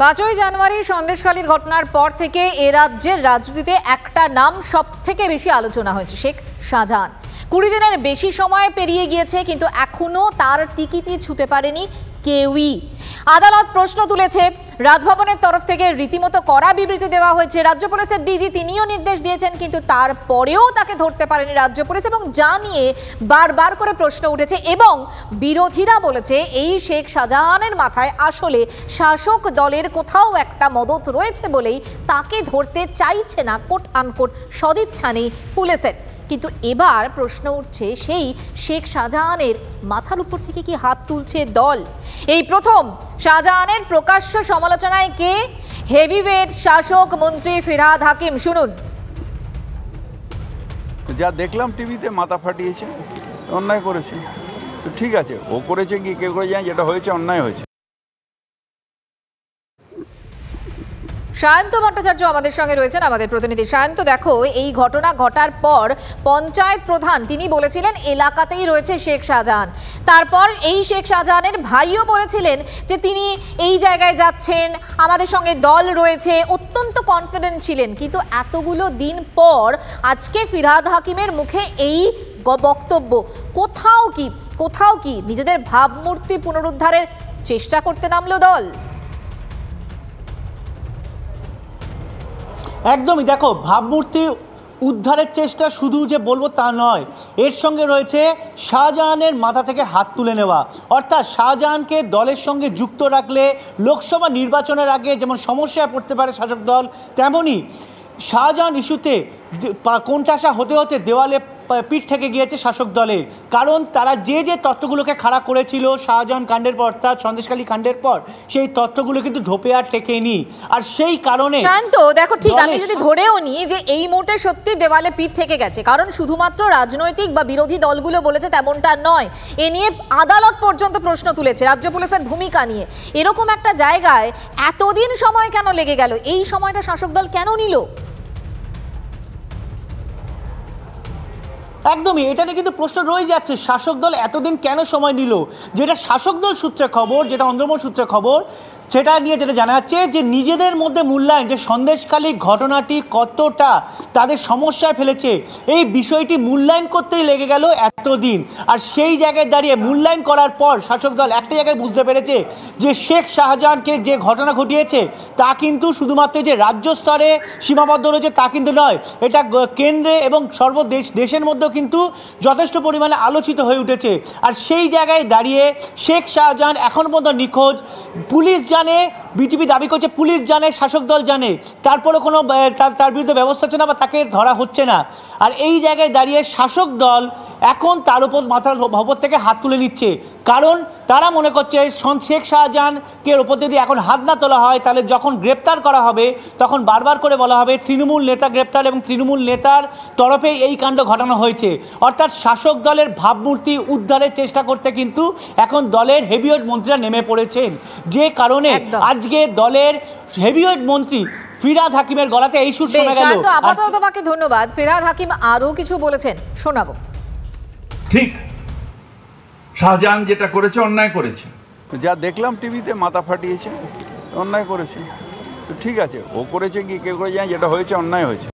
5ই জানুয়ারি সন্দেশখালীর ঘটনার পর থেকে এ রাজ্যের রাজনীতিতে একটা নাম সবথেকে বেশি আলোচনা হয়েছে, শেখ শাহজাহান। 20 দিনের বেশি সময় পেরিয়ে গিয়েছে, কিন্তু এখনো তার টিকিটই ছুঁতে পারেনি কেউই। আদালত প্রশ্ন তুলেছে, রাজভবনের তরফ থেকে রীতিমতো কড়া বিবৃতি দেওয়া হয়েছে। রাজ্য পুলিশের ডিজি তিনিও নির্দেশ দিয়েছেন, কিন্তু তারপরেও তাকে ধরতে পারেনি রাজ্য পুলিশ, এবং যা নিয়ে বারবার করে প্রশ্ন উঠেছে। এবং বিরোধীরা বলেছে এই শেখ শাহজাহানের মাথায় আসলে শাসক দলের কোথাও একটা মদত রয়েছে বলেই তাকে ধরতে চাইছে না কোট আনকোট সদিচ্ছা নেই পুলিশের। কিন্তু এবার প্রশ্ন উঠছে, সেই শেখ শাহজাহানের মাথার উপর থেকে কি হাত তুলছে দল? এই প্রথম শাহজাহানের প্রকাশ্য সমালোচনায় কে? হেভিওয়েট শাসক মন্ত্রী ফিরহাদ হাকিম। শুনুন। যা দেখলাম টিভিতে, মাথা ফাটিয়েছে, অন্যায় করেছে। তো ঠিক আছে, ও করেছে কি কে করে যায়, যেটা হয়েছে অন্যায় হয়েছে। সায়ন্ত ভট্টাচার্য আমাদের সঙ্গে রয়েছেন, আমাদের প্রতিনিধি। সায়ন্ত, দেখো, এই ঘটনা ঘটার পর পঞ্চায়েত প্রধান তিনি বলেছিলেন এলাকাতেই রয়েছে শেখ শাহজাহান। তারপর এই শেখ শাহজাহানের ভাইও বলেছিলেন যে তিনি এই জায়গায় যাচ্ছেন, আমাদের সঙ্গে দল রয়েছে, অত্যন্ত কনফিডেন্ট ছিলেন। কিন্তু এতগুলো দিন পর আজকে ফিরহাদ হাকিমের মুখে এই বক্তব্য। কোথাও কি নিজেদের ভাবমূর্তি পুনরুদ্ধারের চেষ্টা করতে নামলো দল? একদমই, দেখো, ভাবমূর্তি উদ্ধারের চেষ্টা শুধু যে বলবো তা নয়, এর সঙ্গে রয়েছে শাহজাহানের মাথা থেকে হাত তুলে নেওয়া। অর্থাৎ শাহজাহানকে দলের সঙ্গে যুক্ত রাখলে লোকসভা নির্বাচনের আগে যেমন সমস্যায় পড়তে পারে শাসক দল, তেমনই শাহজাহান ইস্যুতে কোণঠাসা হতে হতে দেওয়ালে পিঠ থেকে গিয়েছে শাসক দলের। কারণ তারা যে তথ্যগুলোকে খাড়া করেছিল শাহজাহান কাণ্ডের পর, অর্থাৎ সন্দেশখালী কাণ্ডের পর, সেই তথ্যগুলো কিন্তু ধোপে আর টেকেনি। আর সেই কারণে শান্ত, দেখো, ঠিক, আমি যদি ধরেও নিই যে এই মুহূর্তে সত্যি দেওয়ালে পিঠ থেকে গেছে, কারণ শুধুমাত্র রাজনৈতিক বা বিরোধী দলগুলো বলেছে তেমনটা নয়, এ নিয়ে আদালত পর্যন্ত প্রশ্ন তুলেছে রাজ্য পুলিশের ভূমিকা নিয়ে। এরকম একটা জায়গায় এতদিন সময় কেন লেগে গেল? এই সময়টা শাসক দল কেন নিল? একদমই, এটা নিয়ে কিন্তু প্রশ্ন রয়ে যাচ্ছে, শাসক দল এতদিন কেন সময় নিল। যেটা শাসক দল সূত্রে খবর, যেটা অন্দরমহল সূত্রে খবর, সেটা নিয়ে যেটা জানা যাচ্ছে যে নিজেদের মধ্যে মূল্যায়ন, যে সন্দেশখালী ঘটনাটি কতটা তাদের সমস্যায় ফেলেছে, এই বিষয়টি মূল্যায়ন করতেই লেগে গেল এতদিন। আর সেই জায়গায় দাঁড়িয়ে মূল্যায়ন করার পর শাসক দল একটা জায়গায় বুঝতে পেরেছে যে শেখ শাহজাহানকে যে ঘটনা ঘটিয়েছে তা কিন্তু শুধুমাত্র যে রাজ্য স্তরে সীমাবদ্ধ রয়েছে তা কিন্তু নয়, এটা কেন্দ্রে এবং দেশের মধ্যেও কিন্তু যথেষ্ট পরিমাণে আলোচিত হয়ে উঠেছে। আর সেই জায়গায় দাঁড়িয়ে শেখ শাহজাহান এখন পর্যন্ত নিখোঁজ। পুলিশ জানে, বিজেপি দাবি করছে পুলিশ জানে, শাসক দল জানে, তারপরে কোনো তার বিরুদ্ধে ব্যবস্থা হচ্ছে না বা তাকে ধরা হচ্ছে না। আর এই জায়গায় দাঁড়িয়ে শাসক দল এখন তার উপর মাথার ভবর থেকে হাত তুলে নিচ্ছে, কারণ তারা মনে করছে শেখ শাহজাহানকে ওপর যদি এখন হাত না তোলা হয়, তাহলে যখন গ্রেপ্তার করা হবে তখন বারবার করে বলা হবে তৃণমূল নেতা গ্রেপ্তার এবং তৃণমূল নেতার তরফে এই কাণ্ড ঘটানো হয়েছে। অর্থাৎ শাসক দলের ভাবমূর্তি উদ্ধারের চেষ্টা করতে কিন্তু এখন দলের হেভিওয়েট মন্ত্রীরা নেমে পড়েছেন, যে কারণে আজকে দলের হেভিওয়েট মন্ত্রী ফিরহাদ হাকিমের গলাতে এই সুর শোনা গেল। আপাতত তোমাকে ধন্যবাদ। ফিরহাদ হাকিম আরো কিছু বলেছেন, শোনাবো। ঠিক, শাহজাহান যেটা করেছে অন্যায় করেছে। যা দেখলাম টিভিতে, মাথা ফাটিয়েছে, অন্যায় করেছে। তো ঠিক আছে, ও করেছে কি কে করে যায়, যেটা হয়েছে অন্যায় হয়েছে।